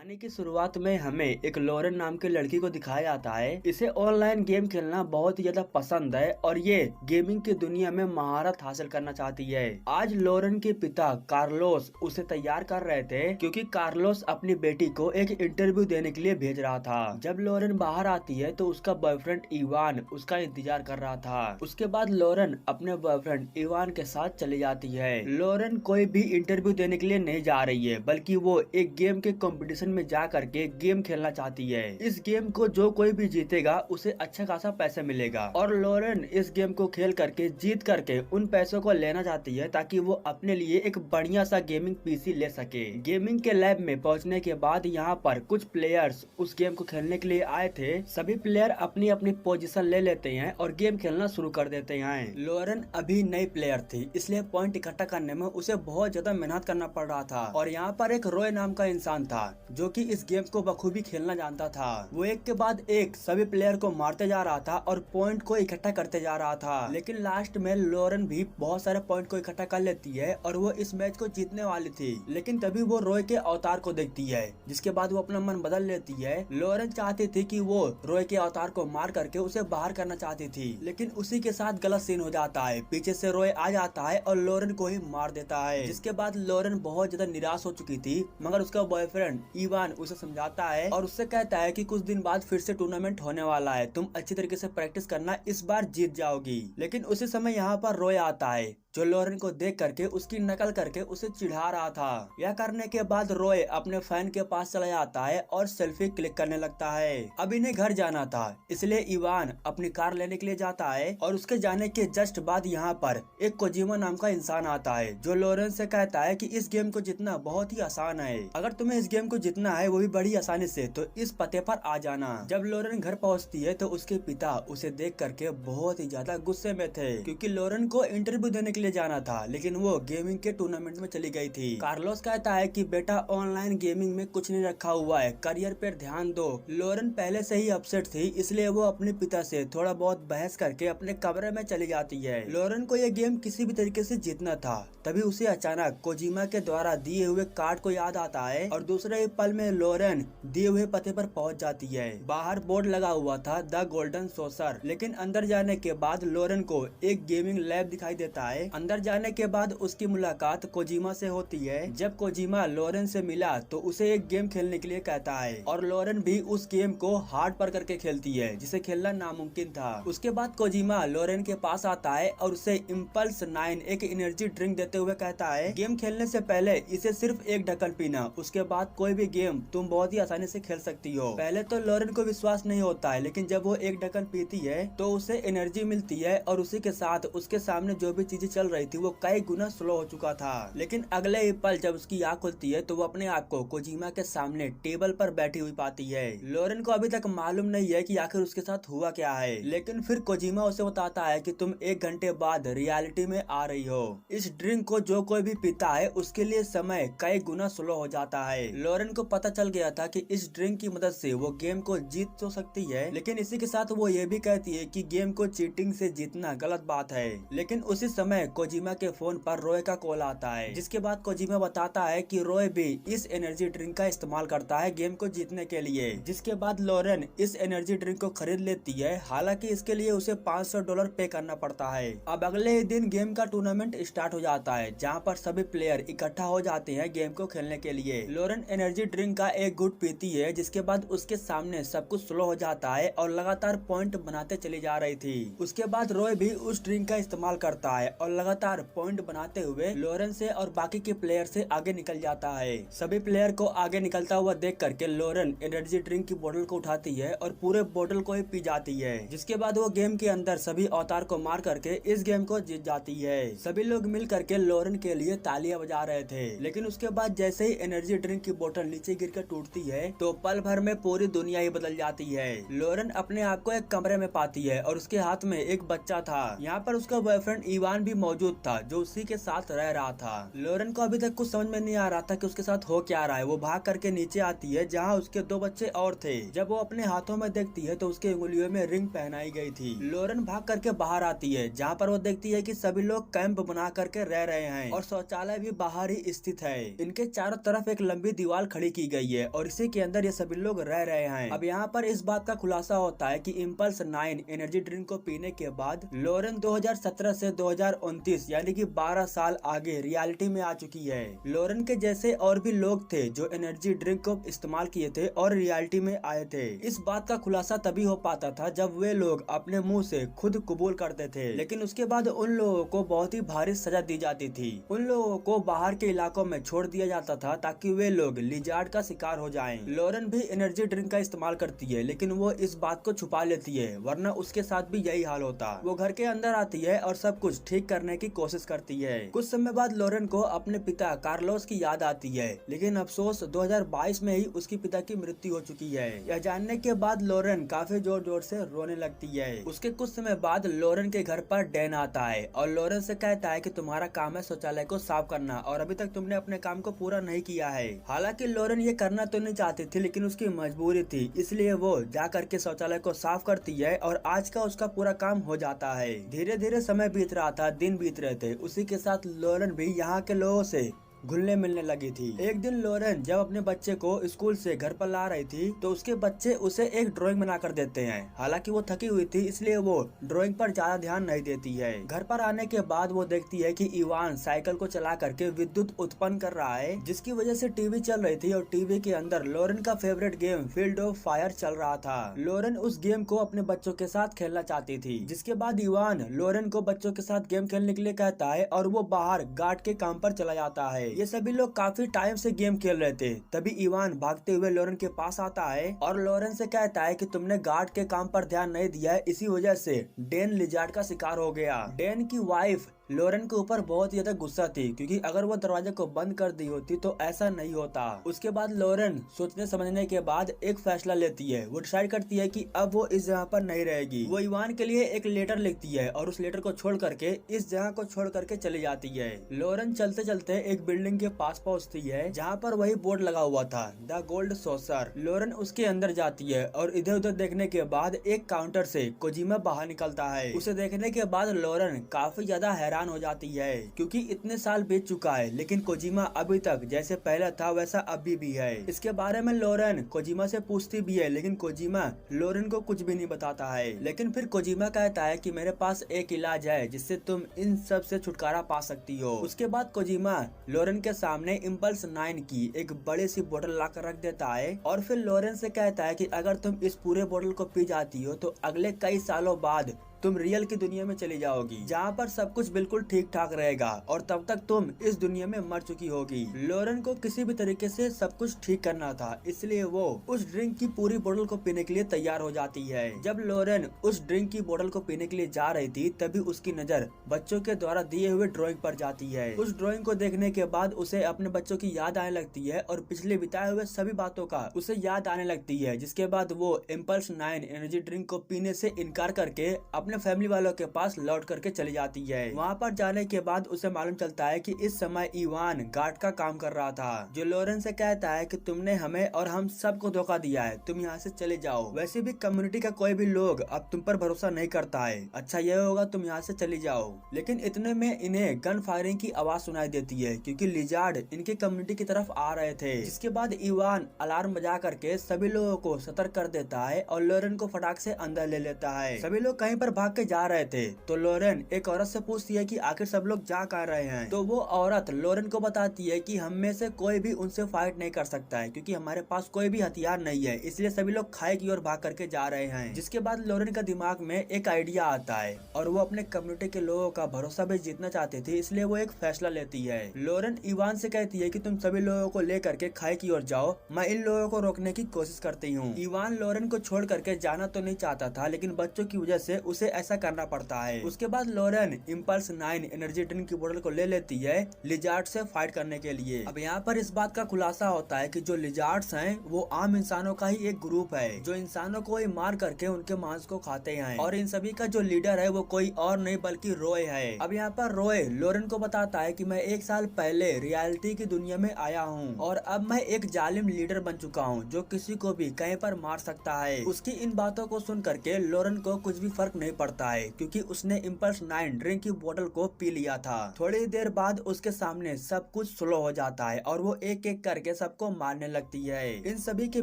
कहानी की शुरुआत में हमें एक लॉरेन नाम की लड़की को दिखाया जाता है। इसे ऑनलाइन गेम खेलना बहुत ही ज्यादा पसंद है और ये गेमिंग की दुनिया में महारत हासिल करना चाहती है। आज लॉरेन के पिता कार्लोस उसे तैयार कर रहे थे क्योंकि कार्लोस अपनी बेटी को एक इंटरव्यू देने के लिए भेज रहा था। जब लॉरेन बाहर आती है तो उसका बॉयफ्रेंड इवान उसका इंतजार कर रहा था। उसके बाद लॉरेन अपने बॉयफ्रेंड इवान के साथ चली जाती है। लॉरेन कोई भी इंटरव्यू देने के लिए नहीं जा रही है, बल्कि वो एक गेम के कंपटीशन में जा करके गेम खेलना चाहती है। इस गेम को जो कोई भी जीतेगा उसे अच्छा खासा पैसा मिलेगा और लॉरेन इस गेम को खेल करके जीत करके उन पैसों को लेना चाहती है ताकि वो अपने लिए एक बढ़िया सा गेमिंग पीसी ले सके। गेमिंग के लैब में पहुंचने के बाद यहाँ पर कुछ प्लेयर्स उस गेम को खेलने के लिए आए थे। सभी प्लेयर अपनी अपनी पोजीशन ले लेते हैं और गेम खेलना शुरू कर देते हैं। लॉरेन अभी नई प्लेयर थी, इसलिए पॉइंट इकट्ठा करने में उसे बहुत ज्यादा मेहनत करना पड़ रहा था। और यहाँ पर एक रॉय नाम का इंसान था जो कि इस गेम को बखूबी खेलना जानता था। वो एक के बाद एक सभी प्लेयर को मारते जा रहा था और पॉइंट को इकट्ठा करते जा रहा था। लेकिन लास्ट में लॉरेन भी बहुत सारे पॉइंट को इकट्ठा कर लेती है और वो इस मैच को जीतने वाली थी। लेकिन तभी वो रॉय के अवतार को देखती है, जिसके बाद वो अपना मन बदल लेती है। लॉरेन चाहती थी कि वो रॉय के अवतार को मार करके उसे बाहर करना चाहती थी, लेकिन उसी के साथ गलत सीन हो जाता है। पीछे से रॉय आ जाता है और लॉरेन को ही मार देता है। जिसके बाद लॉरेन बहुत ज्यादा निराश हो चुकी थी, मगर उसका बॉयफ्रेंड इवान उसे समझाता है और उससे कहता है कि कुछ दिन बाद फिर से टूर्नामेंट होने वाला है, तुम अच्छी तरीके से प्रैक्टिस करना, इस बार जीत जाओगी। लेकिन उसी समय यहाँ पर रॉय आता है जो लॉरेन को देख करके उसकी नकल करके उसे चिढ़ा रहा था। यह करने के बाद रॉय अपने फैन के पास चला जाता है और सेल्फी क्लिक करने लगता है। अब इन्हें घर जाना था, इसलिए इवान अपनी कार लेने के लिए जाता है और उसके जाने के जस्ट बाद यहाँ पर एक कोजिमा नाम का इंसान आता है जो लॉरेन से कहता है कि इस गेम को जीतना बहुत ही आसान है। अगर तुम्हें इस गेम को जीतना है वो भी बड़ी आसानी से, तो इस पते पर आ जाना। जब लॉरेन घर पहुँचती है तो उसके पिता उसे देख करके बहुत ही ज्यादा गुस्से में थे क्योंकि लॉरेन को इंटरव्यू देने के लिए जाना था, लेकिन वो गेमिंग के टूर्नामेंट में चली गई थी। कार्लोस कहता है कि बेटा ऑनलाइन गेमिंग में कुछ नहीं रखा हुआ है, करियर पर ध्यान दो। लॉरेन पहले से ही अपसेट थी, इसलिए वो अपने पिता से थोड़ा बहुत बहस करके अपने कमरे में चली जाती है। लॉरेन को यह गेम किसी भी तरीके से जीतना था। तभी उसे अचानक कोजिमा के द्वारा दिए हुए कार्ड को याद आता है और दूसरे ही पल में लॉरेन दिए हुए पते पर पहुंच जाती है। बाहर बोर्ड लगा हुआ था द गोल्डन सॉसर, लेकिन अंदर जाने के बाद लॉरेन को एक गेमिंग लैब दिखाई देता है। अंदर जाने के बाद उसकी मुलाकात कोजिमा से होती है। जब कोजिमा लॉरेन से मिला तो उसे एक गेम खेलने के लिए कहता है और लॉरेन भी उस गेम को हार्ड पर करके खेलती है जिसे खेलना नामुमकिन था। उसके बाद कोजिमा लॉरेन के पास आता है और उसे इम्पल्स 9 एक एनर्जी ड्रिंक देते हुए कहता है गेम खेलने से पहले इसे सिर्फ एक ढक्कन पीना, उसके बाद कोई भी गेम तुम बहुत ही आसानी से खेल सकती हो। पहले तो लॉरेन को विश्वास नहीं होता है, लेकिन जब वो एक ढक्कन पीती है तो उसे एनर्जी मिलती है और उसी के साथ उसके सामने जो भी चीजें चल रही थी वो कई गुना स्लो हो चुका था। लेकिन अगले ही पल जब उसकी आँख खुलती है तो वो अपने आप को कोजिमा के सामने टेबल पर बैठी हुई पाती है। लॉरेन को अभी तक मालूम नहीं है कि आखिर उसके साथ हुआ क्या है, लेकिन फिर कोजिमा उसे बताता है कि तुम 1 घंटे बाद रियलिटी में आ रही हो। इस ड्रिंक को जो कोई भी पीता है उसके लिए समय कई गुना स्लो हो जाता है। लॉरेन को पता चल गया था कि इस ड्रिंक की मदद से वो गेम को जीत तो सकती है, लेकिन इसी के साथ वो ये भी कहती है कि गेम को चीटिंग से जीतना गलत बात है। लेकिन उसी समय कोजिमा के फोन पर रॉय का कॉल आता है, जिसके बाद कोजिमा बताता है कि रॉय भी इस एनर्जी ड्रिंक का इस्तेमाल करता है गेम को जीतने के लिए। जिसके बाद लॉरेन इस एनर्जी ड्रिंक को खरीद लेती है, हालांकि इसके लिए उसे $500 पे करना पड़ता है। अब अगले ही दिन गेम का टूर्नामेंट स्टार्ट हो जाता है, जहां पर सभी प्लेयर इकट्ठा हो जाते हैं गेम को खेलने के लिए। लॉरेन एनर्जी ड्रिंक का एक घुट पीती है, जिसके बाद उसके सामने सब कुछ स्लो हो जाता है और लगातार पॉइंट बनाते चली जा रही थी। उसके बाद रॉय भी उस ड्रिंक का इस्तेमाल करता है और लगातार पॉइंट बनाते हुए लॉरेन से और बाकी के प्लेयर से आगे निकल जाता है। सभी प्लेयर को आगे निकलता हुआ देख करके लॉरेन एनर्जी ड्रिंक की बोतल को उठाती है और पूरे बोतल को ही पी जाती है। जिसके बाद वो गेम के अंदर सभी अवतार को मार करके इस गेम को जीत जाती है। सभी लोग मिल करके लॉरेन के लिए तालियां बजा रहे थे, लेकिन उसके बाद जैसे ही एनर्जी ड्रिंक की बोतल नीचे गिरकर टूटती है तो पल भर में पूरी दुनिया ही बदल जाती है। लॉरेन अपने आप को एक कमरे में पाती है और उसके हाथ में एक बच्चा था। यहाँ पर उसका बॉयफ्रेंड इवान भी मौजूद था जो उसी के साथ रह रहा था। लॉरेन को अभी तक कुछ समझ में नहीं आ रहा था कि उसके साथ हो क्या रहा है। वो भाग करके नीचे आती है जहाँ उसके 2 बच्चे और थे। जब वो अपने हाथों में देखती है तो उसके उंगलियों में रिंग पहनाई गई थी। लॉरेन भाग करके बाहर आती है जहाँ पर वो देखती है कि सभी लोग कैंप बना करके रह रहे हैं और शौचालय भी बाहर ही स्थित है। इनके चारों तरफ एक लंबी दीवार खड़ी की गई है और इसी के अंदर ये सभी लोग रह रहे हैं। अब यहाँ पर इस बात का खुलासा होता है कि इम्पल्स 9 एनर्जी ड्रिंक को पीने के बाद लॉरेन 2017 से 2029 यानी कि 12 साल आगे रियलिटी में आ चुकी है। लॉरेन के जैसे और भी लोग थे जो एनर्जी ड्रिंक को इस्तेमाल किए थे और रियलिटी में आए थे। इस बात का खुलासा तभी हो पाता था जब वे लोग अपने मुंह से खुद कबूल करते थे, लेकिन उसके बाद उन लोगों को बहुत ही भारी सजा दी जाती थी। उन लोगों को बाहर के इलाकों में छोड़ दिया जाता था ताकि वे लोग लिजार्ड का शिकार हो जाएं। लॉरेन भी एनर्जी ड्रिंक का इस्तेमाल करती है, लेकिन वो इस बात को छुपा लेती है, वरना उसके साथ भी यही हाल होता। वो घर के अंदर आती है और सब कुछ ठीक करने की कोशिश करती है। कुछ समय बाद लॉरेन को अपने पिता कार्लोस की याद आती है, लेकिन अफसोस 2022 में ही उसके पिता की मृत्यु हो चुकी है। यह जानने के बाद लॉरेन काफी जोर जोर से रोने लगती है। उसके कुछ समय बाद लॉरेन के घर पर डैन आता है और लॉरेन से कहता है कि तुम्हारा काम है शौचालय को साफ करना और अभी तक तुमने अपने काम को पूरा नहीं किया है। हालांकि लॉरेन ये करना तो नहीं चाहती थी, लेकिन उसकी मजबूरी थी, इसलिए वो जा करके शौचालय को साफ करती है और आज का उसका पूरा काम हो जाता है। धीरे धीरे समय बीत रहा था, दिन बीत रहे थे। उसी के साथ लॉरेन भी यहाँ के लोगों से घुलने मिलने लगी थी। एक दिन लॉरेन जब अपने बच्चे को स्कूल से घर पर ला रही थी तो उसके बच्चे उसे एक ड्राइंग बना कर देते हैं। हालांकि वो थकी हुई थी, इसलिए वो ड्राइंग पर ज्यादा ध्यान नहीं देती है। घर पर आने के बाद वो देखती है कि इवान साइकिल को चला करके विद्युत उत्पन्न कर रहा है, जिसकी वजह से टीवी चल रही थी और टीवी के अंदर लॉरेन का favourite game field of fire चल रहा था। लॉरेन उस गेम को अपने बच्चों के साथ खेलना चाहती थी, जिसके बाद इवान लॉरेन को बच्चों के साथ गेम खेलने के लिए कहता है और वो बाहर गार्ड के काम पर चला जाता है। ये सभी लोग काफी टाइम से गेम खेल रहे थे। तभी इवान भागते हुए लॉरेन के पास आता है और लॉरेन से कहता है कि तुमने गार्ड के काम पर ध्यान नहीं दिया है, इसी वजह से डैन लिजार्ड का शिकार हो गया। डैन की वाइफ लॉरेन के ऊपर बहुत ज्यादा गुस्सा थी, क्योंकि अगर वो दरवाजे को बंद कर दी होती तो ऐसा नहीं होता। उसके बाद लॉरेन सोचने समझने के बाद एक फैसला लेती है। वो डिसाइड करती है कि अब वो इस जगह पर नहीं रहेगी। वो इवान के लिए एक लेटर लिखती है और उस लेटर को छोड़ करके इस जगह को छोड़ करके चली जाती है। लॉरेन चलते चलते एक बिल्डिंग के पास पहुँचती है जहाँ पर वही बोर्ड लगा हुआ था, द गोल्ड सॉसर। लॉरेन उसके अंदर जाती है और इधर उधर देखने के बाद एक काउंटर से कोजिमा बाहर निकलता है। उसे देखने के बाद लॉरेन काफी ज्यादा हैरान हो जाती है, क्योंकि इतने साल बीत चुका है लेकिन कोजिमा अभी तक जैसे पहले था वैसा अभी भी है। इसके बारे में लॉरेन कोजिमा से पूछती भी है, लेकिन कोजिमा लॉरेन को कुछ भी नहीं बताता है। लेकिन फिर कोजिमा कहता है कि मेरे पास एक इलाज है जिससे तुम इन सब से छुटकारा पा सकती हो। उसके बाद कोजिमा लॉरेन के सामने इम्पल्स 9 की एक बड़ी सी बोतल ला कर रख देता है और फिर लॉरेन से कहता है कि अगर तुम इस पूरे बोतल को पी जाती हो तो अगले कई सालों बाद तुम रियल की दुनिया में चली जाओगी, जहाँ पर सब कुछ बिल्कुल ठीक ठाक रहेगा और तब तक तुम इस दुनिया में मर चुकी होगी। लॉरेन को किसी भी तरीके से सब कुछ ठीक करना था, इसलिए वो उस ड्रिंक की पूरी बोतल को पीने के लिए तैयार हो जाती है। जब लॉरेन उस ड्रिंक की बोतल को पीने के लिए जा रही थी तभी उसकी नजर बच्चों के द्वारा दिए हुए ड्राइंग पर जाती है। उस ड्राइंग को देखने के बाद उसे अपने बच्चों की याद आने लगती है और पिछले बिताए हुए सभी बातों का उसे याद आने लगती है, जिसके बाद वो इम्पल्स 9 एनर्जी ड्रिंक को पीने से इनकार करके अपने फैमिली वालों के पास लौट करके चली जाती है। वहाँ पर जाने के बाद उसे मालूम चलता है कि इस समय इवान गार्ड का काम कर रहा था, जो लॉरेन से कहता है कि तुमने हमें और हम सबको धोखा दिया है, तुम यहाँ से चले जाओ। वैसे भी कम्युनिटी का कोई भी लोग अब तुम पर भरोसा नहीं करता है, अच्छा यह होगा तुम यहाँ से चली जाओ। लेकिन इतने में इन्हें गन फायरिंग की आवाज सुनाई देती है, क्योंकि लिजार्ड इनके कम्युनिटी की तरफ आ रहे थे। जिसके बाद इवान अलार्म बजा करके सभी लोगों को सतर्क कर देता है और लॉरेन को फटाक से अंदर ले लेता है। सभी लोग कहीं पर भाग के जा रहे थे तो लॉरेन एक औरत से पूछती है कि आखिर सब लोग जा कहाँ रहे हैं। तो वो औरत लॉरेन को बताती है कि हम में से कोई भी उनसे फाइट नहीं कर सकता है, क्योंकि हमारे पास कोई भी हथियार नहीं है, इसलिए सभी लोग खाई की ओर भाग करके जा रहे हैं। जिसके बाद लॉरेन का दिमाग में एक आइडिया आता है और वो अपने कम्युनिटी के लोगों का भरोसा भी जीतना चाहती थी, इसलिए वो एक फैसला लेती है। लॉरेन इवान से कहती है कि तुम सभी लोगों को लेकर के खाई की ओर जाओ, मैं इन लोगों को रोकने की कोशिश करती हूँ। इवान लॉरेन को छोड़ करके जाना तो नहीं चाहता था, लेकिन बच्चों की वजह से उसे उसे ऐसा करना पड़ता है। उसके बाद लोरेन इम्पल्स 9 एनर्जी ड्रिंक की बोतल को ले लेती है लिजार्ड से फाइट करने के लिए। अब यहाँ पर इस बात का खुलासा होता है कि जो लिजार्ड्स हैं वो आम इंसानों का ही एक ग्रुप है जो इंसानों को ही मार करके उनके मांस को खाते हैं, और इन सभी का जो लीडर है वो कोई और नहीं बल्कि रॉय है। अब यहाँ पर रॉय लोरेन को बताता है कि मैं 1 साल पहले रियलिटी की दुनिया में आया हूँ और अब मैं एक जालिम लीडर बन चुका हूँ जो किसी को भी कहीं पर मार सकता है। उसकी इन बातों को सुन करके लोरेन को कुछ भी फर्क नहीं पड़ता है क्योंकि उसने इम्पल्स 9 ड्रिंक की बोतल को पी लिया था। थोड़ी देर बाद उसके सामने सब कुछ स्लो हो जाता है और वो एक एक करके सबको मारने लगती है। इन सभी के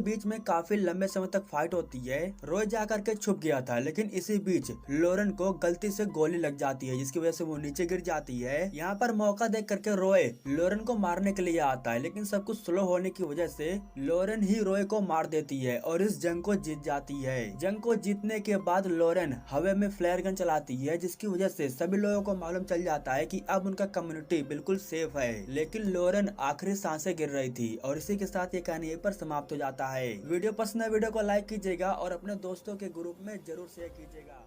बीच में काफी लंबे समय तक फाइट होती है। रॉय जा करके छुप गया था, लेकिन इसी बीच लोरेन को गलती से गोली लग जाती है जिसकी वजह से वो नीचे गिर जाती है। यहाँ पर मौका देख करके रॉय लोरेन को मारने के लिए आता है, लेकिन सब कुछ स्लो होने की वजह से लोरेन ही रॉय को मार देती है और इस जंग को जीत जाती है। जंग को जीतने के बाद लोरेन हवा में फ्लेयर गन चलाती है जिसकी वजह से सभी लोगों को मालूम चल जाता है कि अब उनका कम्युनिटी बिल्कुल सेफ है। लेकिन लोरेन आखिरी सांसें गिर रही थी और इसी के साथ ये कहानी यहीं पर समाप्त हो जाता है। वीडियो पसंद है वीडियो को लाइक कीजिएगा और अपने दोस्तों के ग्रुप में जरूर शेयर कीजिएगा।